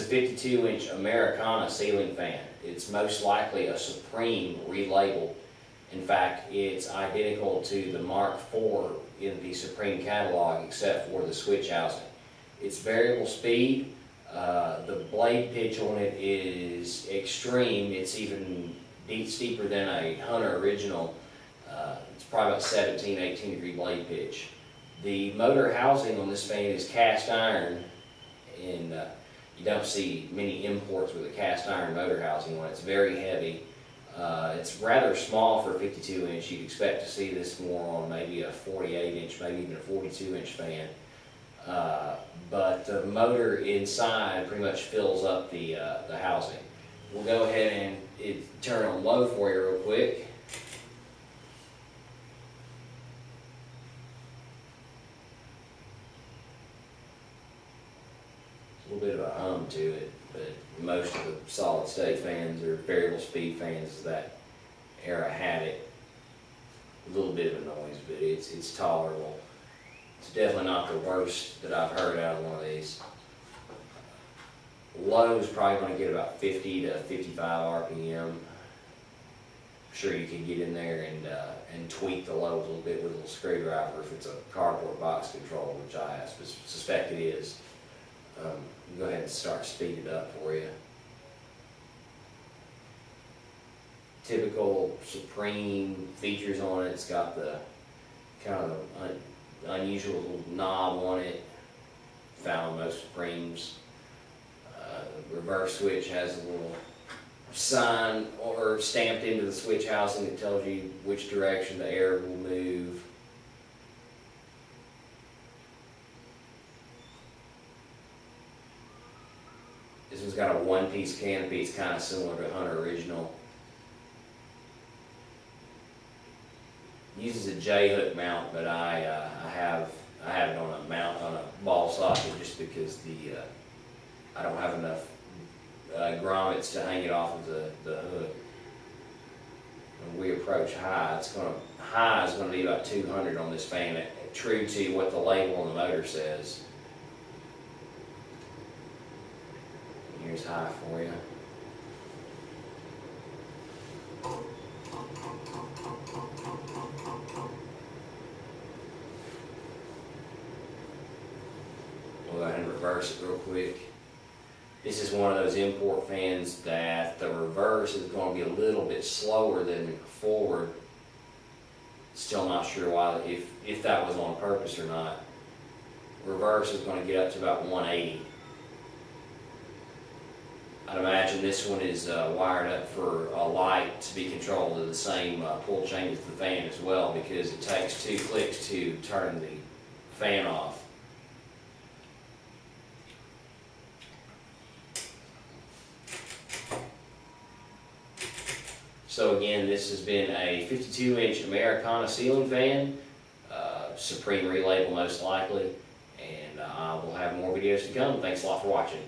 a 52-inch Americana ceiling fan. It's most likely a Supreme relabel. In fact, it's identical to the Mark IV in the Supreme catalog except for the switch housing. It's variable speed. The blade pitch on it is extreme. It's even steeper than a Hunter original. It's probably about 17, 18 degree blade pitch. The motor housing on this fan is cast iron, and you don't see many imports with a cast iron motor housing on it. It's very heavy. It's rather small for a 52-inch. You'd expect to see this more on maybe a 48-inch, maybe even a 42-inch fan. But the motor inside pretty much fills up the housing. We'll go ahead and turn on low for you real quick. A little bit of a hum to it, but most of the solid state fans or variable speed fans of that era had it. A little bit of a noise, but it's tolerable. It's definitely not the worst that I've heard out of one of these. Low is probably going to get about 50 to 55 RPM. I'm sure you can get in there and tweak the lows a little bit with a little screwdriver if it's a cardboard box control, which I suspect it is. Go ahead and start speeding it up for you. Typical Supreme features on it. It's got the kind of unusual little knob on it, found on most Supremes. The reverse switch has a little sign or stamped into the switch housing that tells you which direction the air will move. This one's got a one-piece canopy. It's kind of similar to Hunter original. Uses a J-hook mount, but I have it on a ball socket just because I don't have enough grommets to hang it off of the hook. When we approach high, high is going to be about 200 on this fan, true to what the label on the motor says. Here's high for you. We'll go ahead and reverse it real quick. This is one of those import fans that the reverse is going to be a little bit slower than forward. Still not sure why, if that was on purpose or not. Reverse is going to get up to about 180. I'd imagine this one is wired up for a light to be controlled to the same pull chain as the fan as well, because it takes 2 clicks to turn the fan off. So again, this has been a 52-inch Americana ceiling fan, Supreme relabel most likely, and I will have more videos to come. Thanks a lot for watching.